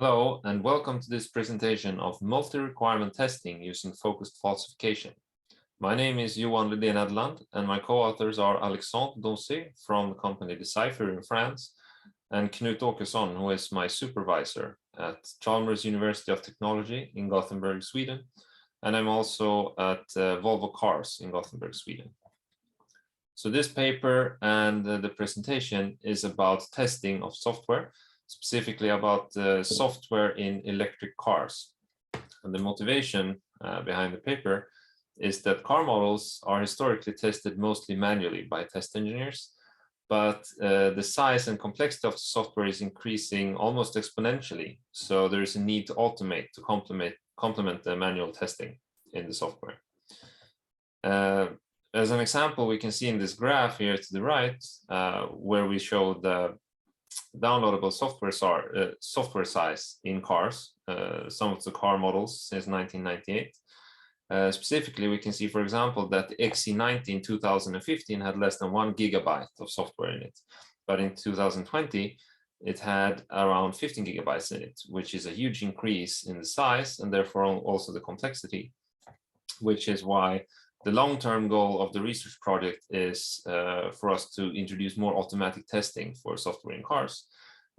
Hello, and welcome to this presentation of multi-requirement testing using focused falsification. My name is Johan Lidén Eddeland, and my co-authors are Alexandre Donzé from the company Decipher in France, and Knut Åkesson, who is my supervisor at Chalmers University of Technology in Gothenburg, Sweden, and I'm also at Volvo Cars in Gothenburg, Sweden. So this paper and the presentation is about testing of software, specifically about software in electric cars. And the motivation behind the paper is that car models are historically tested mostly manually by test engineers, but the size and complexity of the software is increasing almost exponentially. So there is a need to automate to complement the manual testing in the software. As an example, we can see in this graph here to the right, where we show the downloadable software size in cars, some of the car models since 1998. Specifically, we can see, for example, that the XC90 in 2015 had less than 1 gigabyte of software in it. But in 2020, it had around 15 gigabytes in it, which is a huge increase in the size and therefore also the complexity, which is why the long-term goal of the research project is for us to introduce more automatic testing for software in cars.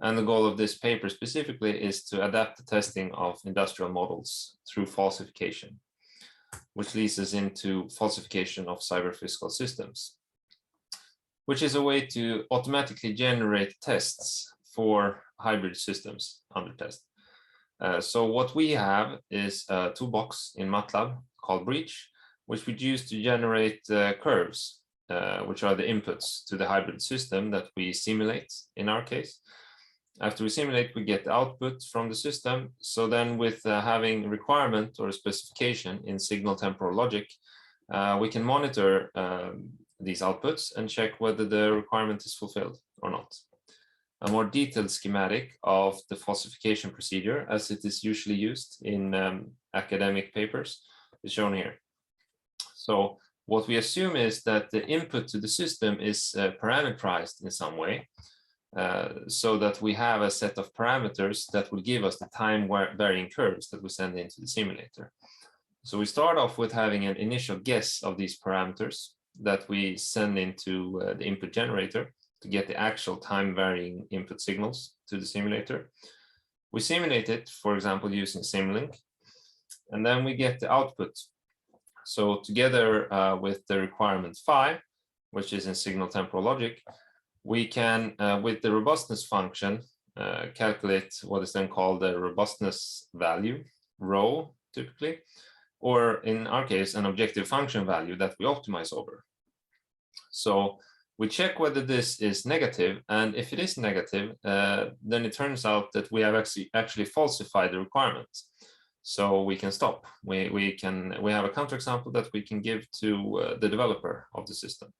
And the goal of this paper specifically is to adapt the testing of industrial models through falsification, which leads us into falsification of cyber-physical systems, which is a way to automatically generate tests for hybrid systems under test. So what we have is a toolbox in MATLAB called Breach, which we use to generate curves, which are the inputs to the hybrid system that we simulate in our case. After we simulate, we get the output from the system. So then with having a requirement or a specification in Signal Temporal Logic, we can monitor these outputs and check whether the requirement is fulfilled or not. A more detailed schematic of the falsification procedure, as it is usually used in academic papers, is shown here. So what we assume is that the input to the system is parameterized in some way, so that we have a set of parameters that will give us the time varying curves that we send into the simulator. So we start off with having an initial guess of these parameters that we send into the input generator to get the actual time varying input signals to the simulator. We simulate it, for example, using Simlink, and then we get the output. So together with the requirement phi, which is in Signal Temporal Logic, we can, with the robustness function, calculate what is then called the robustness value, rho typically, or in our case, an objective function value that we optimize over. So we check whether this is negative, and if it is negative, then it turns out that we have actually falsified the requirement. So we can stop. We have a counterexample that we can give to the developer of the system.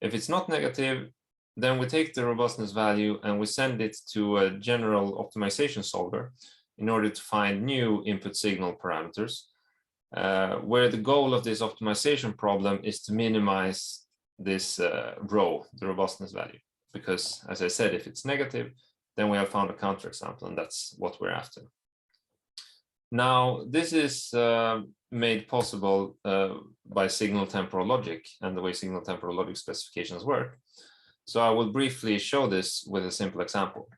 If it's not negative, then we take the robustness value and we send it to a general optimization solver in order to find new input signal parameters, where the goal of this optimization problem is to minimize this rho, the robustness value. Because as I said, if it's negative, then we have found a counterexample, and that's what we're after. Now, this is made possible by Signal Temporal Logic and the way Signal Temporal Logic specifications work. So I will briefly show this with a simple example.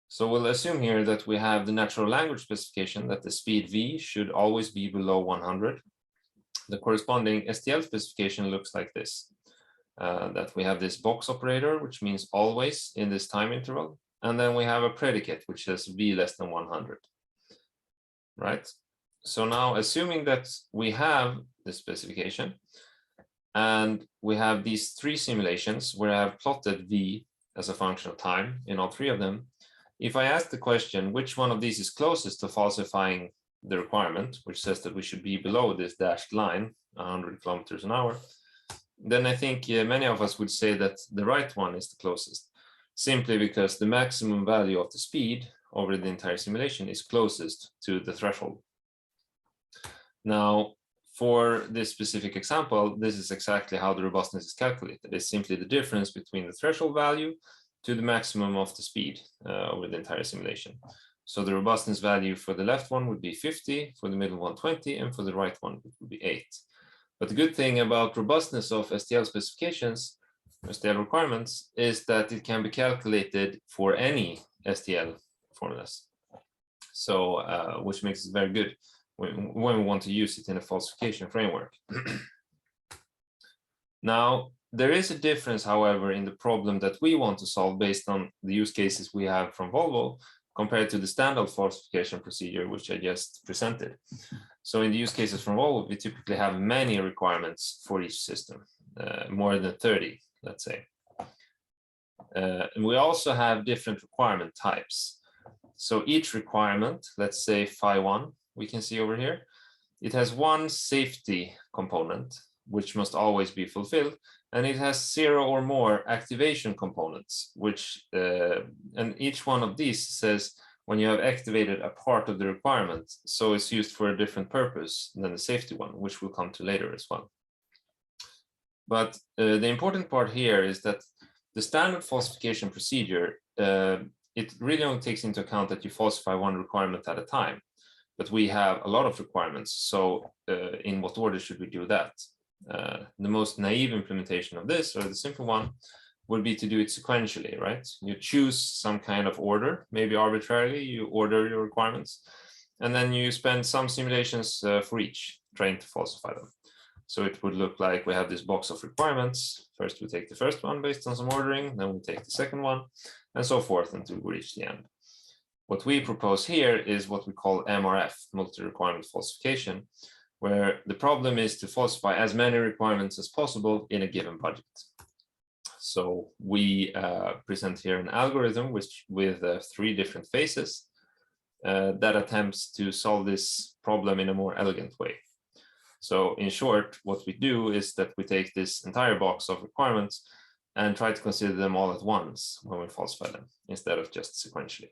So we'll assume here that we have the natural language specification that the speed v should always be below 100. The corresponding STL specification looks like this, that we have this box operator, which means always in this time interval. And then we have a predicate, which says v less than 100. Right? So now, assuming that we have this specification and we have these three simulations where I have plotted v as a function of time in all three of them, if I ask the question, which one of these is closest to falsifying the requirement, which says that we should be below this dashed line, 100 kilometers an hour, then I think many of us would say that the right one is the closest, simply because the maximum value of the speed over the entire simulation is closest to the threshold. Now, for this specific example, this is exactly how the robustness is calculated. It's simply the difference between the threshold value to the maximum of the speed over the entire simulation. So the robustness value for the left one would be 50, for the middle one 20, and for the right one it would be 8. But the good thing about robustness of STL specifications, STL requirements, is that it can be calculated for any STL formulas. So, which makes it very good when we want to use it in a falsification framework. Now, there is a difference, however, in the problem that we want to solve based on the use cases we have from Volvo compared to the standard falsification procedure, which I just presented. So in the use cases from Volvo, we typically have many requirements for each system, more than 30, let's say. And we also have different requirement types. So each requirement, let's say phi1, we can see over here, it has one safety component, which must always be fulfilled, and it has 0 or more activation components, which, and each one of these says when you have activated a part of the requirement, so it's used for a different purpose than the safety one, which we'll come to later as well. But the important part here is that the standard falsification procedure, it really only takes into account that you falsify one requirement at a time, but we have a lot of requirements. So in what order should we do that? The most naive implementation of this, or the simple one, would be to do it sequentially, right? You choose some kind of order, maybe arbitrarily, you order your requirements, and then you spend some simulations for each, trying to falsify them. So it would look like we have this box of requirements. First, we take the first one based on some ordering, then we take the second one, and so forth until we reach the end. What we propose here is what we call MRF, multi-requirement falsification, where the problem is to falsify as many requirements as possible in a given budget. So we present here an algorithm with 3 different phases that attempts to solve this problem in a more elegant way. So in short, what we do is that we take this entire box of requirements and try to consider them all at once when we falsify them, instead of just sequentially.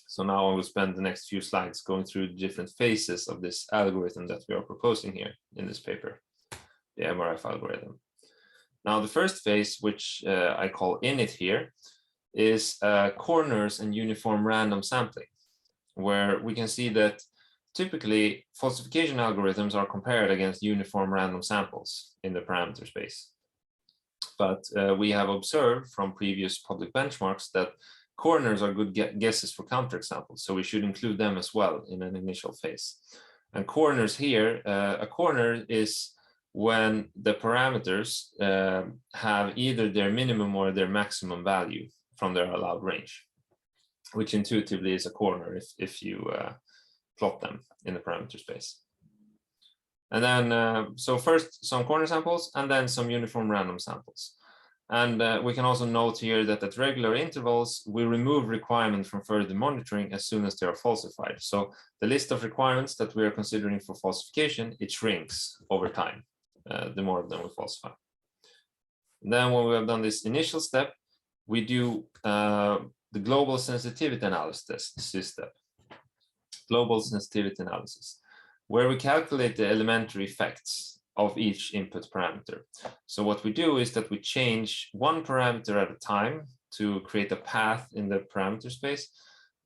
So now I will spend the next few slides going through the different phases of this algorithm that we are proposing here in this paper, the MRF algorithm. Now, the first phase, which I call init here, is corners and uniform random sampling, where we can see that typically falsification algorithms are compared against uniform random samples in the parameter space. But we have observed from previous public benchmarks that corners are good guesses for counterexamples, so we should include them as well in an initial phase. And corners here, a corner is when the parameters have either their minimum or their maximum value from their allowed range, which intuitively is a corner if you plot them in the parameter space. And then, so first some corner samples and then some uniform random samples. And we can also note here that at regular intervals, we remove requirements from further monitoring as soon as they are falsified. So the list of requirements that we are considering for falsification, it shrinks over time, the more of them we falsify. And then when we have done this initial step, we do the global sensitivity analysis step, global sensitivity analysis, where we calculate the elementary effects of each input parameter. So what we do is that we change one parameter at a time to create a path in the parameter space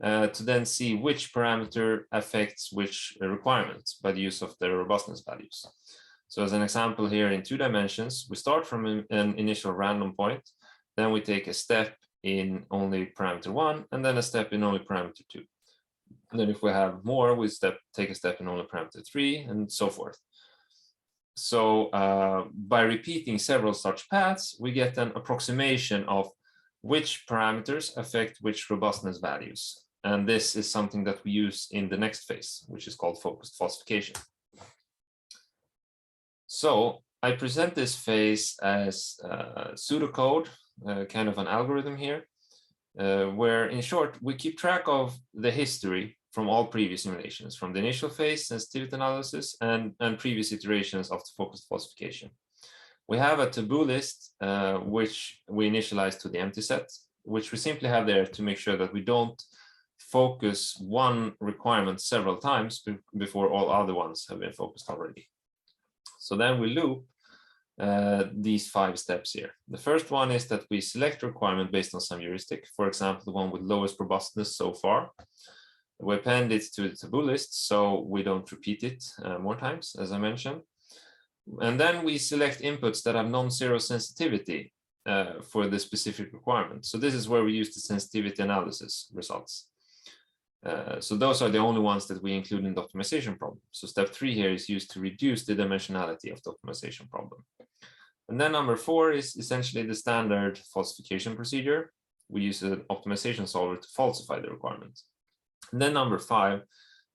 to then see which parameter affects which requirements by the use of the robustness values. So as an example here in 2 dimensions, we start from an initial random point, then we take a step in only parameter 1 and then a step in only parameter 2. And then if we have more, we take a step in only parameter 3 and so forth. So by repeating several such paths, we get an approximation of which parameters affect which robustness values. And this is something that we use in the next phase, which is called focused falsification. So I present this phase as pseudocode, kind of an algorithm here, where in short, we keep track of the history from all previous simulations, from the initial phase, sensitivity analysis, and previous iterations of the focused falsification. We have a taboo list, which we initialize to the empty set, which we simply have there to make sure that we don't focus one requirement several times before all other ones have been focused already. So then we loop these 5 steps here. The first one is that we select a requirement based on some heuristic, for example, the one with lowest robustness so far. We append it to the taboo list so we don't repeat it more times, as I mentioned. And then we select inputs that have non-zero sensitivity for the specific requirement. So this is where we use the sensitivity analysis results. So those are the only ones that we include in the optimization problem. So step 3 here is used to reduce the dimensionality of the optimization problem. And then number 4 is essentially the standard falsification procedure. We use an optimization solver to falsify the requirement. And then number 5,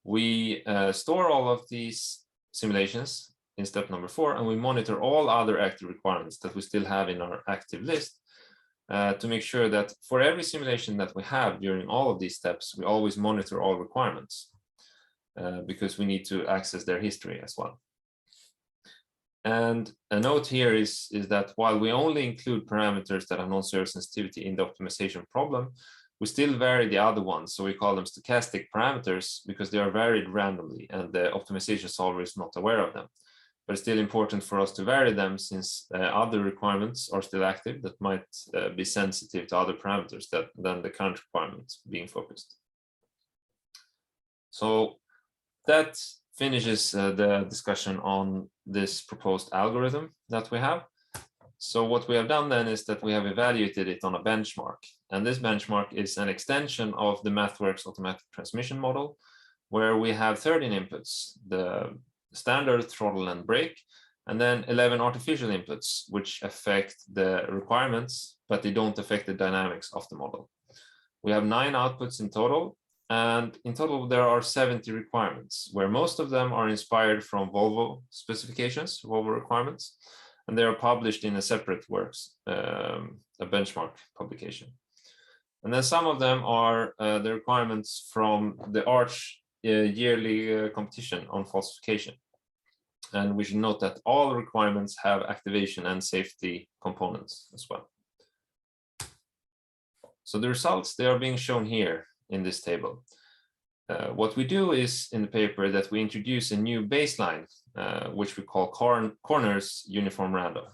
we store all of these simulations in step number 4, and we monitor all other active requirements that we still have in our active list to make sure that for every simulation that we have during all of these steps, we always monitor all requirements because we need to access their history as well. And a note here is that while we only include parameters that have non-zero sensitivity in the optimization problem, we still vary the other ones. So we call them stochastic parameters because they are varied randomly and the optimization solver is not aware of them. But it's still important for us to vary them since other requirements are still active that might be sensitive to other parameters than the current requirements being focused. So that finishes the discussion on this proposed algorithm that we have. So what we have done then is that we have evaluated it on a benchmark. And this benchmark is an extension of the MathWorks automatic transmission model, where we have 13 inputs, the standard, throttle, and brake, and then 11 artificial inputs, which affect the requirements, but they don't affect the dynamics of the model. We have 9 outputs in total, and in total there are 70 requirements, where most of them are inspired from Volvo specifications, Volvo requirements, and they are published in a separate works, a benchmark publication. And then some of them are the requirements from the ARCH yearly competition on falsification. And we should note that all requirements have activation and safety components as well. So the results, they are being shown here in this table. What we do is in the paper that we introduce a new baseline, which we call corners uniform random,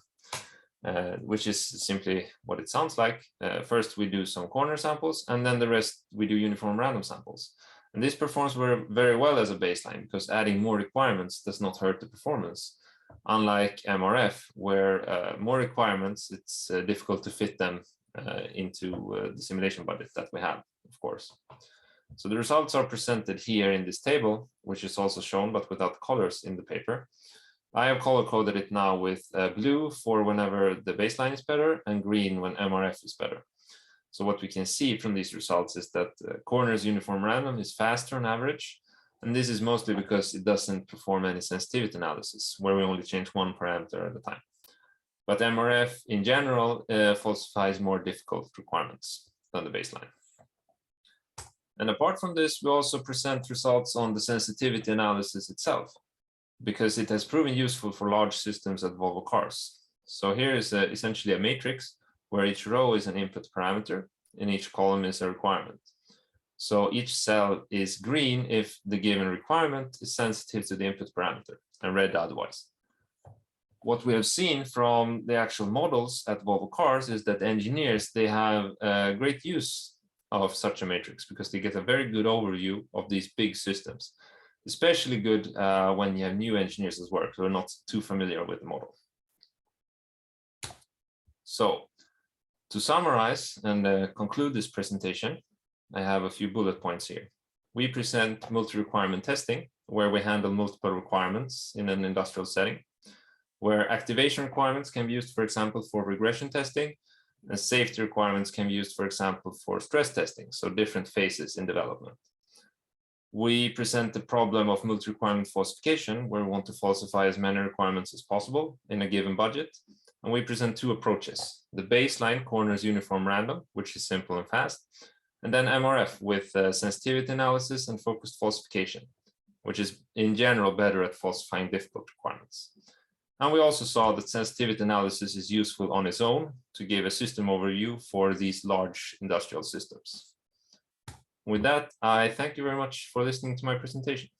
which is simply what it sounds like. First, we do some corner samples, and then the rest we do uniform random samples. And this performs very well as a baseline because adding more requirements does not hurt the performance, unlike MRF, where more requirements, it's difficult to fit them into the simulation budget that we have, of course. So the results are presented here in this table, which is also shown, but without colors in the paper. I have color coded it now with blue for whenever the baseline is better and green when MRF is better. So what we can see from these results is that corners uniform random is faster on average. And this is mostly because it doesn't perform any sensitivity analysis where we only change one parameter at a time. But MRF in general falsifies more difficult requirements than the baseline. And apart from this, we also present results on the sensitivity analysis itself, because it has proven useful for large systems at Volvo cars. So here is essentially a matrix where each row is an input parameter and each column is a requirement. So each cell is green if the given requirement is sensitive to the input parameter and red otherwise. What we have seen from the actual models at Volvo cars is that engineers, they have great use of such a matrix because they get a very good overview of these big systems, especially good when you have new engineers as well who are not too familiar with the model. So to summarize and conclude this presentation, I have a few bullet points here. We present multi-requirement testing, where we handle multiple requirements in an industrial setting, where activation requirements can be used, for example, for regression testing, and safety requirements can be used, for example, for stress testing, so different phases in development. We present the problem of multi-requirement falsification, where we want to falsify as many requirements as possible in a given budget. And we present 2 approaches: the baseline corners uniform random, which is simple and fast, and then MRF with sensitivity analysis and focused falsification, which is in general better at falsifying difficult requirements. And we also saw that sensitivity analysis is useful on its own to give a system overview for these large industrial systems. With that, I thank you very much for listening to my presentation.